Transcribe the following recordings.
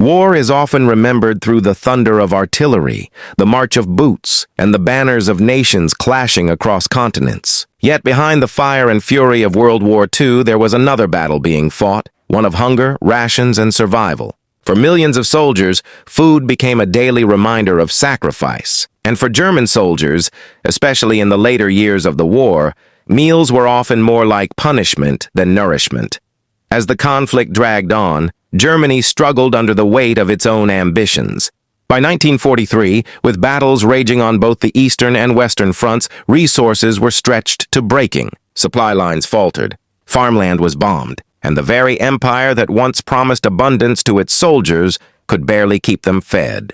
War is often remembered through the thunder of artillery, the march of boots, and the banners of nations clashing across continents. Yet behind the fire and fury of World War II, there was another battle being fought, one of hunger, rations, and survival. For millions of soldiers, food became a daily reminder of sacrifice. And for German soldiers, especially in the later years of the war, meals were often more like punishment than nourishment. As the conflict dragged on, Germany struggled under the weight of its own ambitions. By 1943, with battles raging on both the eastern and western fronts, resources were stretched to breaking. Supply lines faltered, farmland was bombed, and the very empire that once promised abundance to its soldiers could barely keep them fed.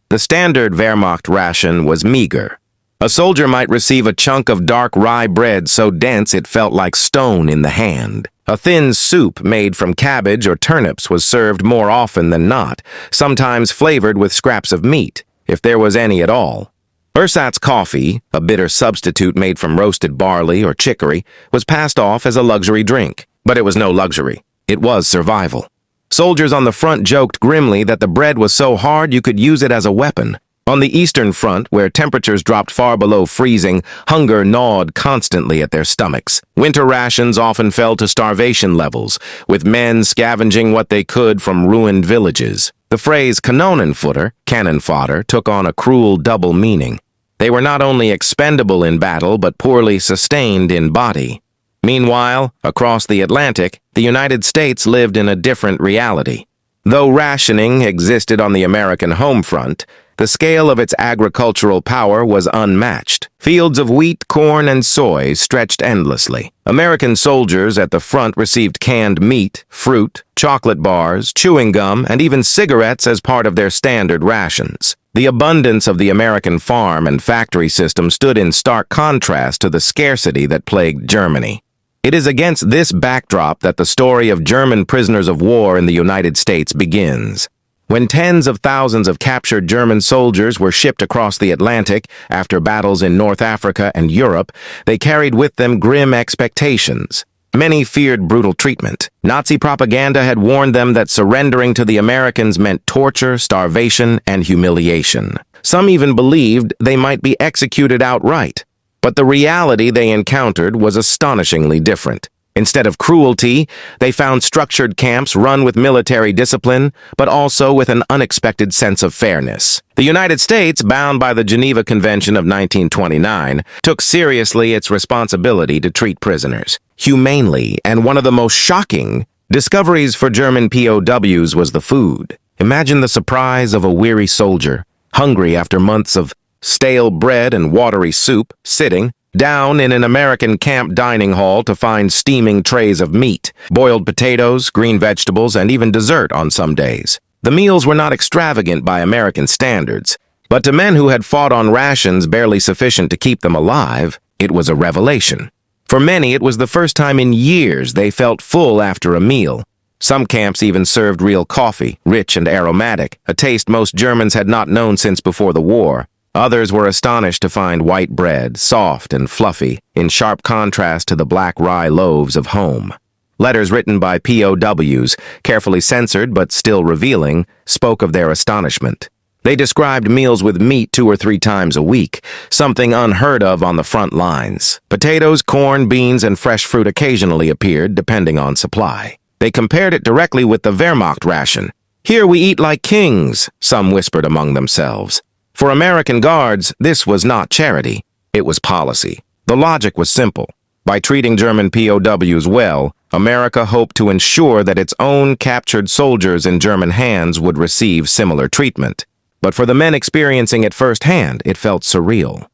The standard Wehrmacht ration was meager. A soldier might receive a chunk of dark rye bread so dense it felt like stone in the hand. A thin soup made from cabbage or turnips was served more often than not, sometimes flavored with scraps of meat, if there was any at all. Ersatz coffee, a bitter substitute made from roasted barley or chicory, was passed off as a luxury drink. But it was no luxury. It was survival. Soldiers on the front joked grimly that the bread was so hard you could use it as a weapon. On the Eastern Front, where temperatures dropped far below freezing, hunger gnawed constantly at their stomachs. Winter rations often fell to starvation levels, with men scavenging what they could from ruined villages. The phrase Kanonenfutter, cannon fodder, took on a cruel double meaning. They were not only expendable in battle, but poorly sustained in body. Meanwhile, across the Atlantic, the United States lived in a different reality. Though rationing existed on the American home front, the scale of its agricultural power was unmatched. Fields of wheat, corn, and soy stretched endlessly. American soldiers at the front received canned meat, fruit, chocolate bars, chewing gum, and even cigarettes as part of their standard rations. The abundance of the American farm and factory system stood in stark contrast to the scarcity that plagued Germany. It is against this backdrop that the story of German prisoners of war in the United States begins. When tens of thousands of captured German soldiers were shipped across the Atlantic after battles in North Africa and Europe, they carried with them grim expectations. Many feared brutal treatment. Nazi propaganda had warned them that surrendering to the Americans meant torture, starvation, and humiliation. Some even believed they might be executed outright. But the reality they encountered was astonishingly different. Instead of cruelty, they found structured camps run with military discipline, but also with an unexpected sense of fairness. The United States, bound by the Geneva Convention of 1929, took seriously its responsibility to treat prisoners humanely, and one of the most shocking discoveries for German POWs was the food. Imagine the surprise of a weary soldier, hungry after months of stale bread and watery soup, sitting down in an American camp dining hall to find steaming trays of meat, boiled potatoes, green vegetables, and even dessert on some days. The meals were not extravagant by American standards, but to men who had fought on rations barely sufficient to keep them alive, it was a revelation. For many, it was the first time in years they felt full after a meal. Some camps even served real coffee, rich and aromatic, a taste most Germans had not known since before the war. Others were astonished to find white bread, soft and fluffy, in sharp contrast to the black rye loaves of home. Letters written by POWs, carefully censored but still revealing, spoke of their astonishment. They described meals with meat 2 or 3 times a week, something unheard of on the front lines. Potatoes, corn, beans, and fresh fruit occasionally appeared, depending on supply. They compared it directly with the Wehrmacht ration. "Here we eat like kings," some whispered among themselves. For American guards, this was not charity. It was policy. The logic was simple. By treating German POWs well, America hoped to ensure that its own captured soldiers in German hands would receive similar treatment. But for the men experiencing it firsthand, it felt surreal.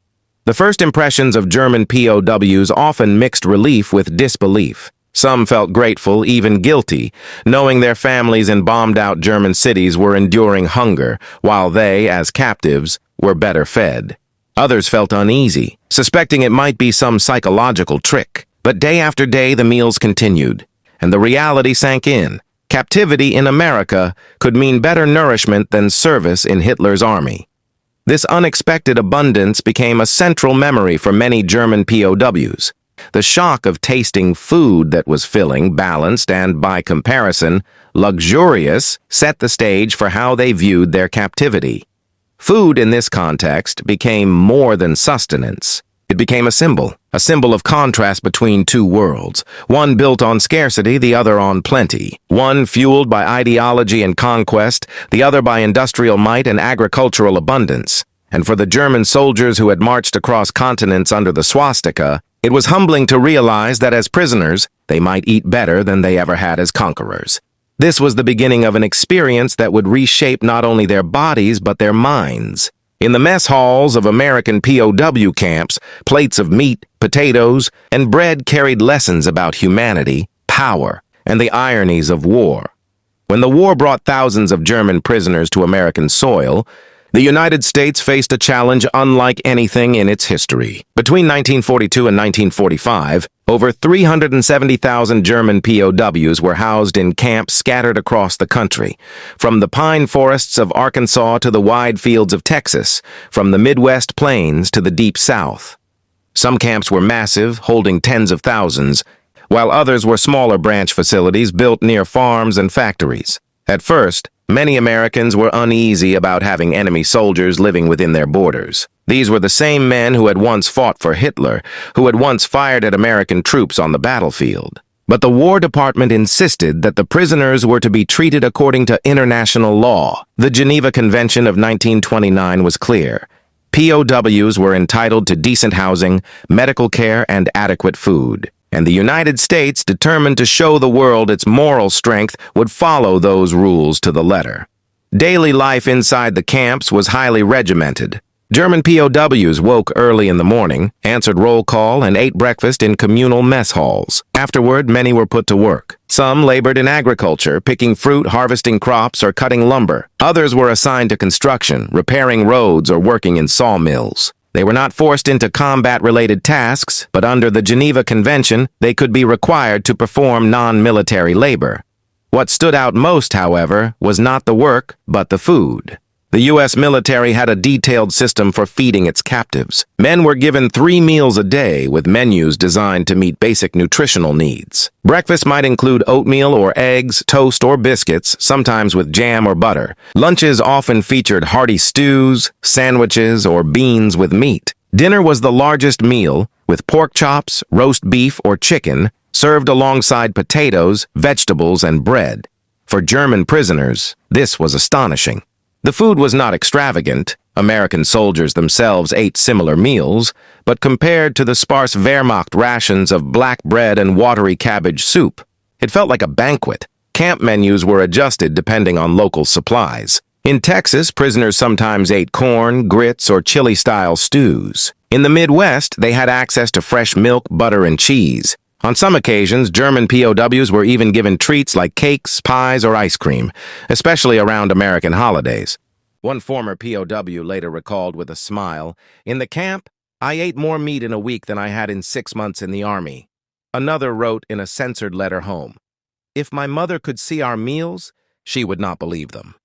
The first impressions of German POWs often mixed relief with disbelief. Some felt grateful, even guilty, knowing their families in bombed-out German cities were enduring hunger, while they, as captives, were better fed. Others felt uneasy, suspecting it might be some psychological trick. But day after day, the meals continued, and the reality sank in. Captivity in America could mean better nourishment than service in Hitler's army. This unexpected abundance became a central memory for many German POWs. The shock of tasting food that was filling, balanced, and, by comparison, luxurious set the stage for how they viewed their captivity. Food in this context became more than sustenance. It became a symbol of contrast between two worlds, one built on scarcity, the other on plenty, one fueled by ideology and conquest, the other by industrial might and agricultural abundance. And for the German soldiers who had marched across continents under the swastika, it was humbling to realize that as prisoners, they might eat better than they ever had as conquerors. This was the beginning of an experience that would reshape not only their bodies but their minds. In the mess halls of American POW camps, plates of meat, potatoes, and bread carried lessons about humanity, power, and the ironies of war. When the war brought thousands of German prisoners to American soil, the United States faced a challenge unlike anything in its history. Between 1942 and 1945, over 370,000 German POWs were housed in camps scattered across the country, from the pine forests of Arkansas to the wide fields of Texas, from the Midwest plains to the deep South. Some camps were massive, holding tens of thousands, while others were smaller branch facilities built near farms and factories. At first, many Americans were uneasy about having enemy soldiers living within their borders. These were the same men who had once fought for Hitler, who had once fired at American troops on the battlefield. But the War Department insisted that the prisoners were to be treated according to international law. The Geneva Convention of 1929 was clear. POWs were entitled to decent housing, medical care, and adequate food. And the United States, determined to show the world its moral strength, would follow those rules to the letter. Daily life inside the camps was highly regimented. German POWs woke early in the morning, answered roll call, and ate breakfast in communal mess halls. Afterward, many were put to work. Some labored in agriculture, picking fruit, harvesting crops, or cutting lumber. Others were assigned to construction, repairing roads, or working in sawmills. They were not forced into combat-related tasks, but under the Geneva Convention, they could be required to perform non-military labor. What stood out most, however, was not the work, but the food. The U.S. military had a detailed system for feeding its captives. Men were given 3 meals a day with menus designed to meet basic nutritional needs. Breakfast might include oatmeal or eggs, toast or biscuits, sometimes with jam or butter. Lunches often featured hearty stews, sandwiches, or beans with meat. Dinner was the largest meal, with pork chops, roast beef, or chicken, served alongside potatoes, vegetables, and bread. For German prisoners, this was astonishing. The food was not extravagant. American soldiers themselves ate similar meals, but compared to the sparse Wehrmacht rations of black bread and watery cabbage soup, it felt like a banquet. Camp menus were adjusted depending on local supplies. In Texas, prisoners sometimes ate corn, grits, or chili-style stews. In the Midwest, they had access to fresh milk, butter, and cheese. On some occasions, German POWs were even given treats like cakes, pies, or ice cream, especially around American holidays. One former POW later recalled with a smile, "In the camp, I ate more meat in a week than I had in 6 months in the army." Another wrote in a censored letter home, "If my mother could see our meals, she would not believe them."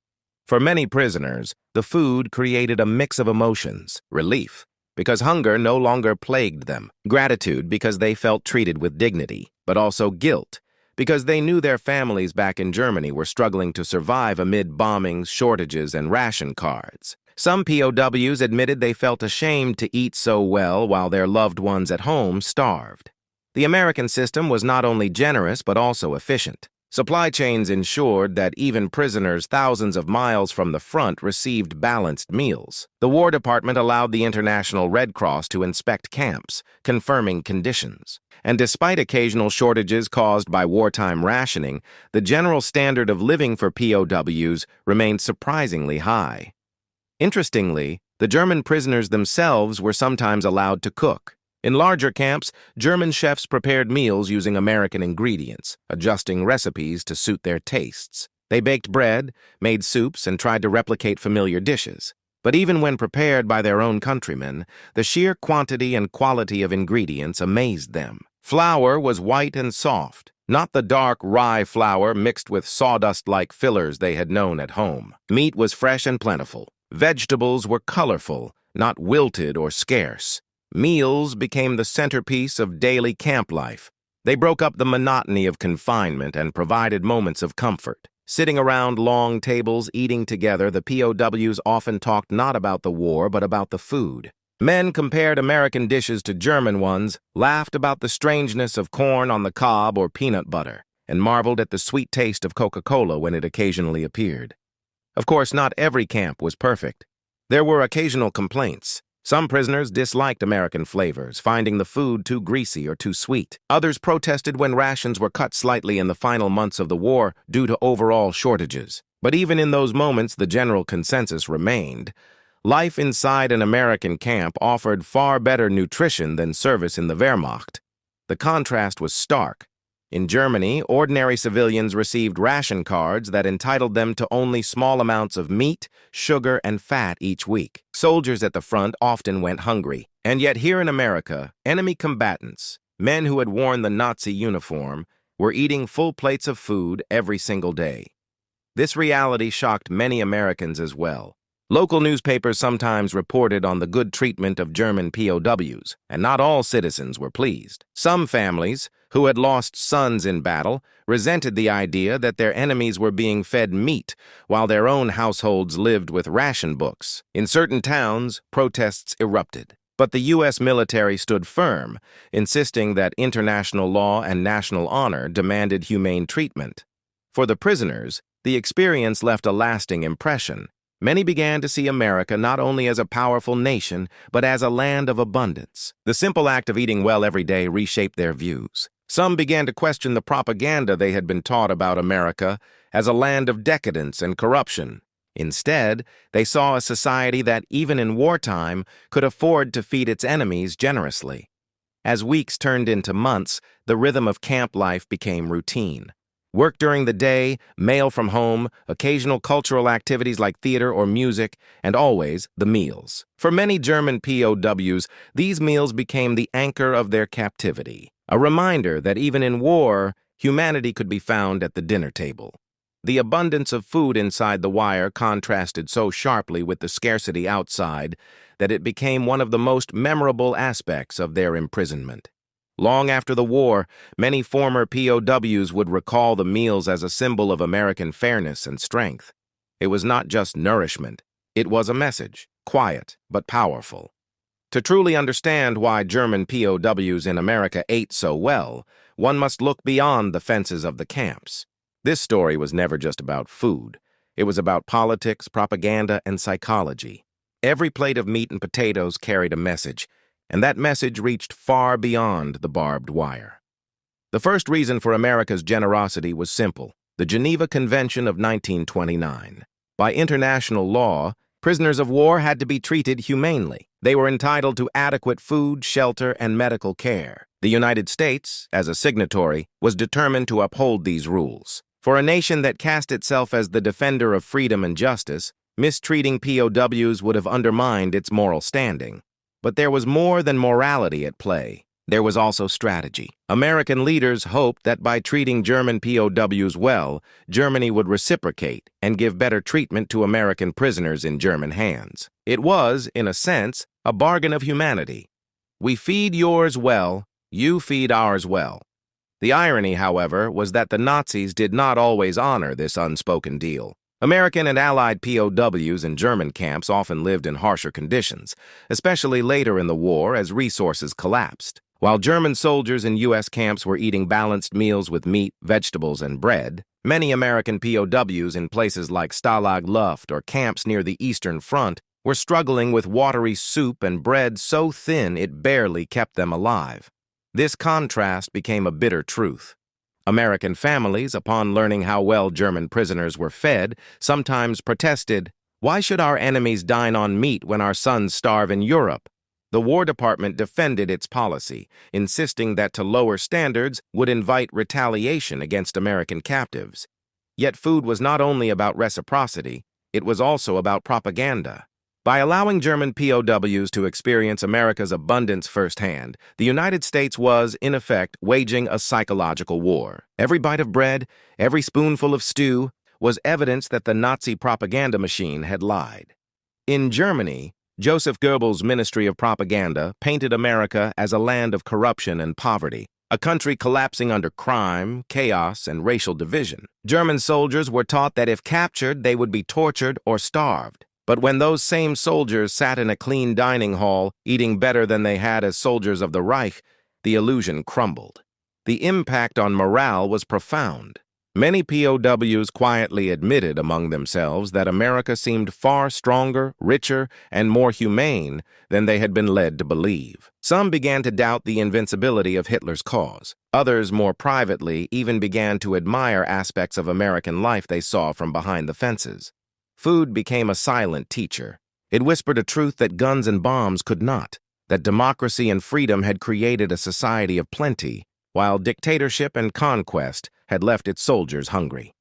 For many prisoners, the food created a mix of emotions: relief, because hunger no longer plagued them; gratitude, because they felt treated with dignity; but also guilt, because they knew their families back in Germany were struggling to survive amid bombings, shortages, and ration cards. Some POWs admitted they felt ashamed to eat so well while their loved ones at home starved. The American system was not only generous but also efficient. Supply chains ensured that even prisoners thousands of miles from the front received balanced meals. The War Department allowed the International Red Cross to inspect camps, confirming conditions. And despite occasional shortages caused by wartime rationing, the general standard of living for POWs remained surprisingly high. Interestingly, the German prisoners themselves were sometimes allowed to cook. In larger camps, German chefs prepared meals using American ingredients, adjusting recipes to suit their tastes. They baked bread, made soups, and tried to replicate familiar dishes. But even when prepared by their own countrymen, the sheer quantity and quality of ingredients amazed them. Flour was white and soft, not the dark rye flour mixed with sawdust-like fillers they had known at home. Meat was fresh and plentiful. Vegetables were colorful, not wilted or scarce. Meals became the centerpiece of daily camp life. They broke up the monotony of confinement and provided moments of comfort. Sitting around long tables eating together, the POWs often talked not about the war but about the food. Men compared American dishes to German ones, laughed about the strangeness of corn on the cob or peanut butter, and marveled at the sweet taste of Coca-Cola when it occasionally appeared. Of course, not every camp was perfect. There were occasional complaints. Some prisoners disliked American flavors, finding the food too greasy or too sweet. Others protested when rations were cut slightly in the final months of the war due to overall shortages. But even in those moments, the general consensus remained. Life inside an American camp offered far better nutrition than service in the Wehrmacht. The contrast was stark. In Germany, ordinary civilians received ration cards that entitled them to only small amounts of meat, sugar, and fat each week. Soldiers at the front often went hungry. And yet here in America, enemy combatants, men who had worn the Nazi uniform, were eating full plates of food every single day. This reality shocked many Americans as well. Local newspapers sometimes reported on the good treatment of German POWs, and not all citizens were pleased. Some families, who had lost sons in battle, resented the idea that their enemies were being fed meat while their own households lived with ration books. In certain towns, protests erupted. But the U.S. military stood firm, insisting that international law and national honor demanded humane treatment. For the prisoners, the experience left a lasting impression. Many began to see America not only as a powerful nation, but as a land of abundance. The simple act of eating well every day reshaped their views. Some began to question the propaganda they had been taught about America as a land of decadence and corruption. Instead, they saw a society that, even in wartime, could afford to feed its enemies generously. As weeks turned into months, the rhythm of camp life became routine. Work during the day, mail from home, occasional cultural activities like theater or music, and always the meals. For many German POWs, these meals became the anchor of their captivity, a reminder that even in war, humanity could be found at the dinner table. The abundance of food inside the wire contrasted so sharply with the scarcity outside that it became one of the most memorable aspects of their imprisonment. Long after the war, many former POWs would recall the meals as a symbol of American fairness and strength. It was not just nourishment. It was a message, quiet but powerful. To truly understand why German POWs in America ate so well, one must look beyond the fences of the camps. This story was never just about food. It was about politics, propaganda, and psychology. Every plate of meat and potatoes carried a message, and that message reached far beyond the barbed wire. The first reason for America's generosity was simple: the Geneva Convention of 1929. By international law, prisoners of war had to be treated humanely. They were entitled to adequate food, shelter, and medical care. The United States, as a signatory, was determined to uphold these rules. For a nation that cast itself as the defender of freedom and justice, mistreating POWs would have undermined its moral standing. But there was more than morality at play. There was also strategy. American leaders hoped that by treating German POWs well, Germany would reciprocate and give better treatment to American prisoners in German hands. It was, in a sense, a bargain of humanity. We feed yours well, you feed ours well. The irony, however, was that the Nazis did not always honor this unspoken deal. American and Allied POWs in German camps often lived in harsher conditions, especially later in the war as resources collapsed. While German soldiers in U.S. camps were eating balanced meals with meat, vegetables, and bread, many American POWs in places like Stalag Luft or camps near the Eastern Front were struggling with watery soup and bread so thin it barely kept them alive. This contrast became a bitter truth. American families, upon learning how well German prisoners were fed, sometimes protested, "Why should our enemies dine on meat when our sons starve in Europe?" The War Department defended its policy, insisting that to lower standards would invite retaliation against American captives. Yet food was not only about reciprocity, it was also about propaganda. By allowing German POWs to experience America's abundance firsthand, the United States was, in effect, waging a psychological war. Every bite of bread, every spoonful of stew, was evidence that the Nazi propaganda machine had lied. In Germany, Joseph Goebbels' Ministry of Propaganda painted America as a land of corruption and poverty, a country collapsing under crime, chaos, and racial division. German soldiers were taught that if captured, they would be tortured or starved. But when those same soldiers sat in a clean dining hall, eating better than they had as soldiers of the Reich, the illusion crumbled. The impact on morale was profound. Many POWs quietly admitted among themselves that America seemed far stronger, richer, and more humane than they had been led to believe. Some began to doubt the invincibility of Hitler's cause. Others, more privately, even began to admire aspects of American life they saw from behind the fences. Food became a silent teacher. It whispered a truth that guns and bombs could not, that democracy and freedom had created a society of plenty, while dictatorship and conquest had left its soldiers hungry.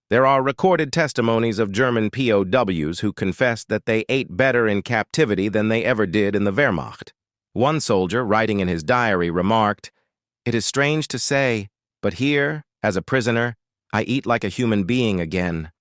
There are recorded testimonies of German POWs who confessed that they ate better in captivity than they ever did in the Wehrmacht. One soldier, writing in his diary, remarked, "It is strange to say, but here, as a prisoner, I eat like a human being again."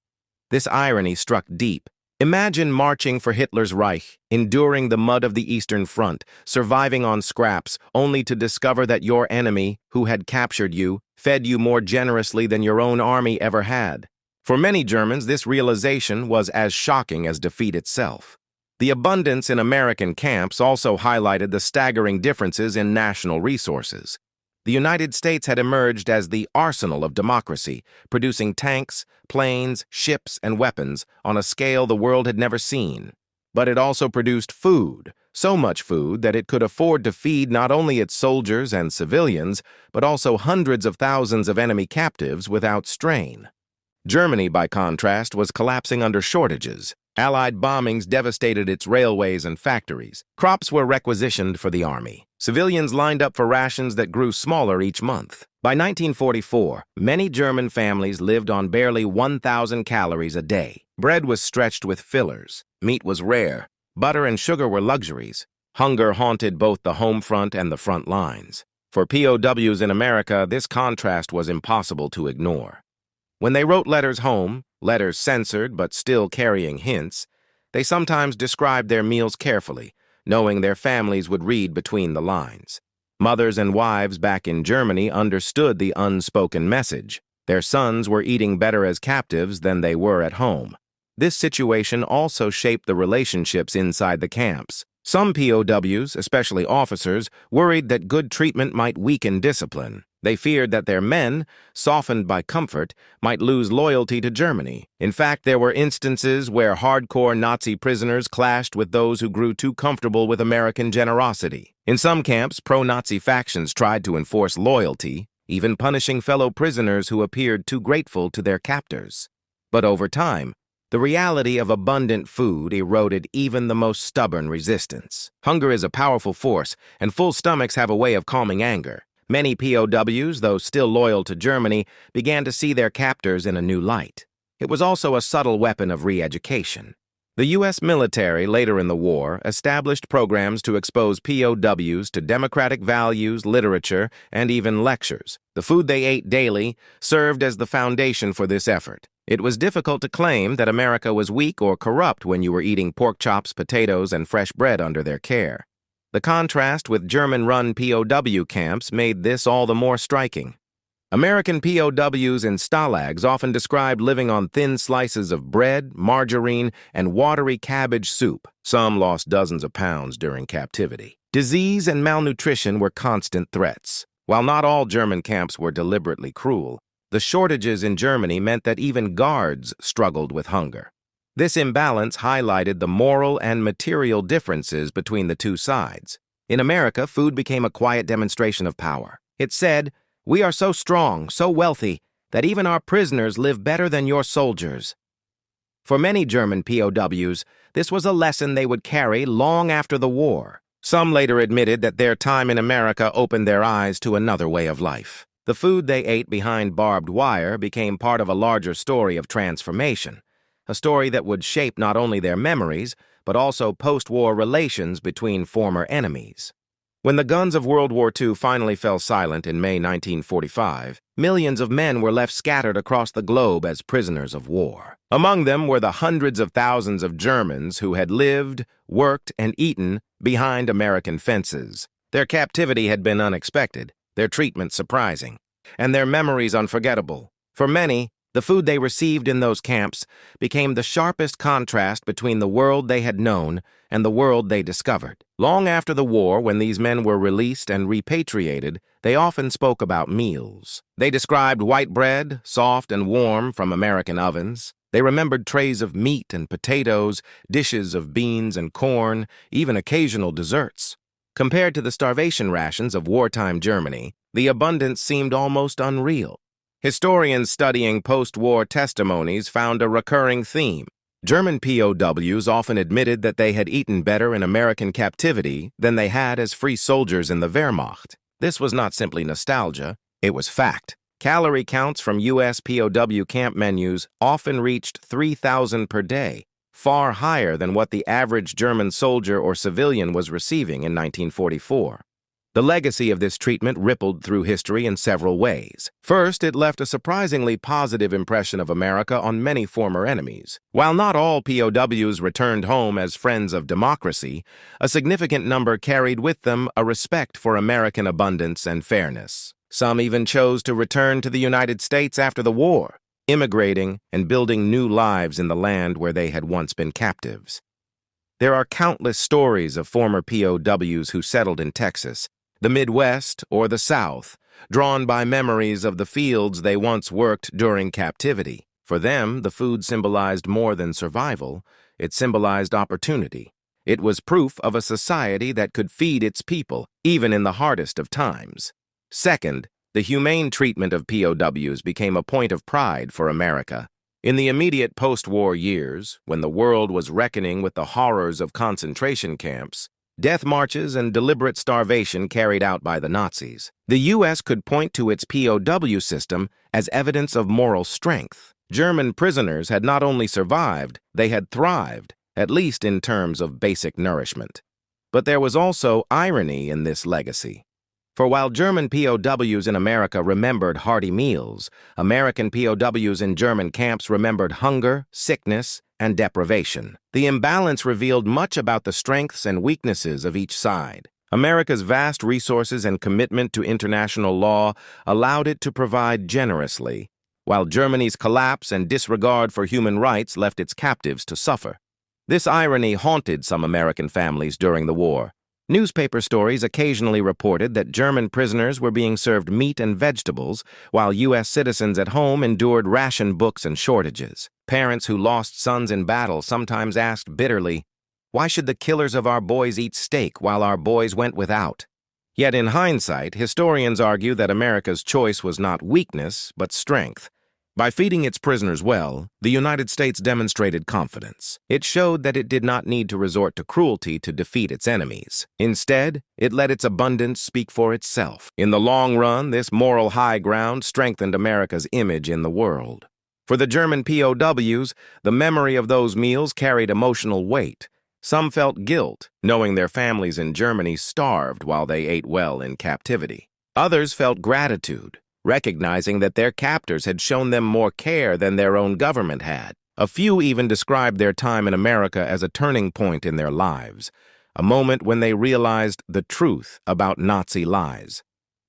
This irony struck deep. Imagine marching for Hitler's Reich, enduring the mud of the Eastern Front, surviving on scraps, only to discover that your enemy, who had captured you, fed you more generously than your own army ever had. For many Germans, this realization was as shocking as defeat itself. The abundance in American camps also highlighted the staggering differences in national resources. The United States had emerged as the arsenal of democracy, producing tanks, planes, ships, and weapons on a scale the world had never seen. But it also produced food, so much food that it could afford to feed not only its soldiers and civilians, but also hundreds of thousands of enemy captives without strain. Germany, by contrast, was collapsing under shortages. Allied bombings devastated its railways and factories. Crops were requisitioned for the army. Civilians lined up for rations that grew smaller each month. By 1944, many German families lived on barely 1,000 calories a day. Bread was stretched with fillers. Meat was rare. Butter and sugar were luxuries. Hunger haunted both the home front and the front lines. For POWs in America, this contrast was impossible to ignore. When they wrote letters home, letters censored but still carrying hints, they sometimes described their meals carefully, knowing their families would read between the lines. Mothers and wives back in Germany understood the unspoken message. Their sons were eating better as captives than they were at home. This situation also shaped the relationships inside the camps. Some POWs, especially officers, worried that good treatment might weaken discipline. They feared that their men, softened by comfort, might lose loyalty to Germany. In fact, there were instances where hardcore Nazi prisoners clashed with those who grew too comfortable with American generosity. In some camps, pro-Nazi factions tried to enforce loyalty, even punishing fellow prisoners who appeared too grateful to their captors. But over time, the reality of abundant food eroded even the most stubborn resistance. Hunger is a powerful force, and full stomachs have a way of calming anger. Many POWs, though still loyal to Germany, began to see their captors in a new light. It was also a subtle weapon of re-education. The U.S. military, later in the war, established programs to expose POWs to democratic values, literature, and even lectures. The food they ate daily served as the foundation for this effort. It was difficult to claim that America was weak or corrupt when you were eating pork chops, potatoes, and fresh bread under their care. The contrast with German-run POW camps made this all the more striking. American POWs in stalags often described living on thin slices of bread, margarine, and watery cabbage soup. Some lost dozens of pounds during captivity. Disease and malnutrition were constant threats. While not all German camps were deliberately cruel, the shortages in Germany meant that even guards struggled with hunger. This imbalance highlighted the moral and material differences between the two sides. In America, food became a quiet demonstration of power. It said, "We are so strong, so wealthy, that even our prisoners live better than your soldiers." For many German POWs, this was a lesson they would carry long after the war. Some later admitted that their time in America opened their eyes to another way of life. The food they ate behind barbed wire became part of a larger story of transformation. A story that would shape not only their memories, but also post-war relations between former enemies. When the guns of World War II finally fell silent in May 1945, millions of men were left scattered across the globe as prisoners of war. Among them were the hundreds of thousands of Germans who had lived, worked, and eaten behind American fences. Their captivity had been unexpected, their treatment surprising, and their memories unforgettable. For many, the food they received in those camps became the sharpest contrast between the world they had known and the world they discovered. Long after the war, when these men were released and repatriated, they often spoke about meals. They described white bread, soft and warm from American ovens. They remembered trays of meat and potatoes, dishes of beans and corn, even occasional desserts. Compared to the starvation rations of wartime Germany, the abundance seemed almost unreal. Historians studying post-war testimonies found a recurring theme. German POWs often admitted that they had eaten better in American captivity than they had as free soldiers in the Wehrmacht. This was not simply nostalgia, it was fact. Calorie counts from U.S. POW camp menus often reached 3,000 per day, far higher than what the average German soldier or civilian was receiving in 1944. The legacy of this treatment rippled through history in several ways. First, it left a surprisingly positive impression of America on many former enemies. While not all POWs returned home as friends of democracy, a significant number carried with them a respect for American abundance and fairness. Some even chose to return to the United States after the war, immigrating and building new lives in the land where they had once been captives. There are countless stories of former POWs who settled in Texas, the Midwest, or the South, drawn by memories of the fields they once worked during captivity. For them, the food symbolized more than survival, it symbolized opportunity. It was proof of a society that could feed its people, even in the hardest of times. Second, the humane treatment of POWs became a point of pride for America. In the immediate post-war years, when the world was reckoning with the horrors of concentration camps, death marches and deliberate starvation carried out by the Nazis, the U.S. could point to its POW system as evidence of moral strength. German prisoners had not only survived, they had thrived, at least in terms of basic nourishment. But there was also irony in this legacy. For while German POWs in America remembered hearty meals, American POWs in German camps remembered hunger, sickness, and deprivation. The imbalance revealed much about the strengths and weaknesses of each side. America's vast resources and commitment to international law allowed it to provide generously, while Germany's collapse and disregard for human rights left its captives to suffer. This irony haunted some American families during the war. Newspaper stories occasionally reported that German prisoners were being served meat and vegetables, while U.S. citizens at home endured ration books and shortages. Parents who lost sons in battle sometimes asked bitterly, "Why should the killers of our boys eat steak while our boys went without?" Yet in hindsight, historians argue that America's choice was not weakness, but strength. By feeding its prisoners well, the United States demonstrated confidence. It showed that it did not need to resort to cruelty to defeat its enemies. Instead, it let its abundance speak for itself. In the long run, this moral high ground strengthened America's image in the world. For the German POWs, the memory of those meals carried emotional weight. Some felt guilt, knowing their families in Germany starved while they ate well in captivity. Others felt gratitude, recognizing that their captors had shown them more care than their own government had. A few even described their time in America as a turning point in their lives, a moment when they realized the truth about Nazi lies.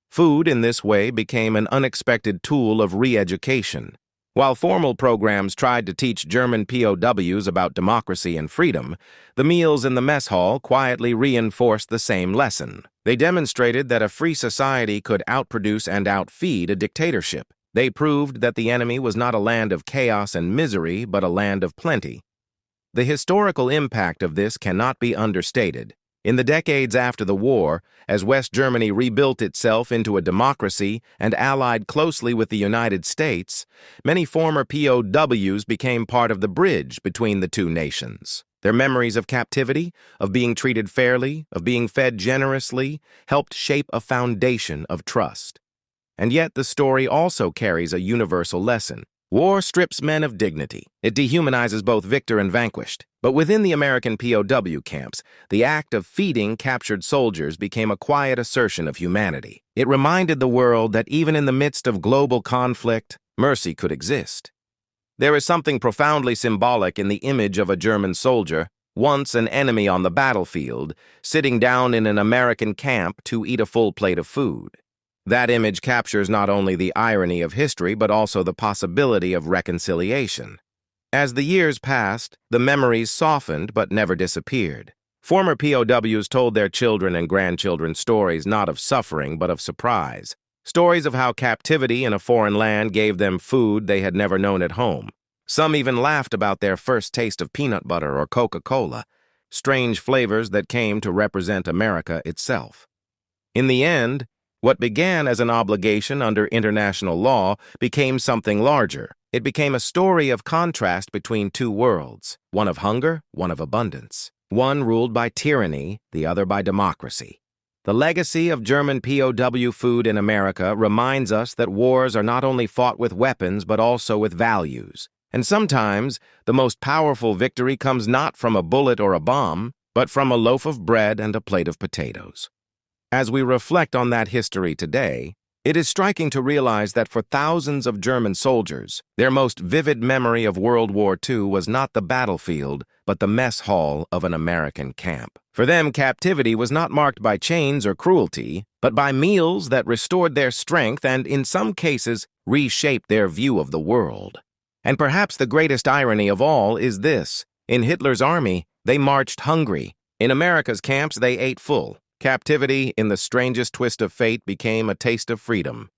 Food, in this way, became an unexpected tool of re-education. While formal programs tried to teach German POWs about democracy and freedom, the meals in the mess hall quietly reinforced the same lesson. They demonstrated that a free society could outproduce and outfeed a dictatorship. They proved that the enemy was not a land of chaos and misery, but a land of plenty. The historical impact of this cannot be understated. In the decades after the war, as West Germany rebuilt itself into a democracy and allied closely with the United States, many former POWs became part of the bridge between the two nations. Their memories of captivity, of being treated fairly, of being fed generously, helped shape a foundation of trust. And yet the story also carries a universal lesson. War strips men of dignity. It dehumanizes both victor and vanquished. But within the American POW camps, the act of feeding captured soldiers became a quiet assertion of humanity. It reminded the world that even in the midst of global conflict, mercy could exist. There is something profoundly symbolic in the image of a German soldier, once an enemy on the battlefield, sitting down in an American camp to eat a full plate of food. That image captures not only the irony of history, but also the possibility of reconciliation. As the years passed, the memories softened but never disappeared. Former POWs told their children and grandchildren stories not of suffering but of surprise. Stories of how captivity in a foreign land gave them food they had never known at home. Some even laughed about their first taste of peanut butter or Coca-Cola, strange flavors that came to represent America itself. In the end, what began as an obligation under international law became something larger. It became a story of contrast between two worlds, one of hunger, one of abundance. One ruled by tyranny, the other by democracy. The legacy of German POW food in America reminds us that wars are not only fought with weapons but also with values. And sometimes, the most powerful victory comes not from a bullet or a bomb, but from a loaf of bread and a plate of potatoes. As we reflect on that history today, it is striking to realize that for thousands of German soldiers, their most vivid memory of World War II was not the battlefield, but the mess hall of an American camp. For them, captivity was not marked by chains or cruelty, but by meals that restored their strength and, in some cases, reshaped their view of the world. And perhaps the greatest irony of all is this: in Hitler's army, they marched hungry. In America's camps, they ate full. Captivity, in the strangest twist of fate, became a taste of freedom.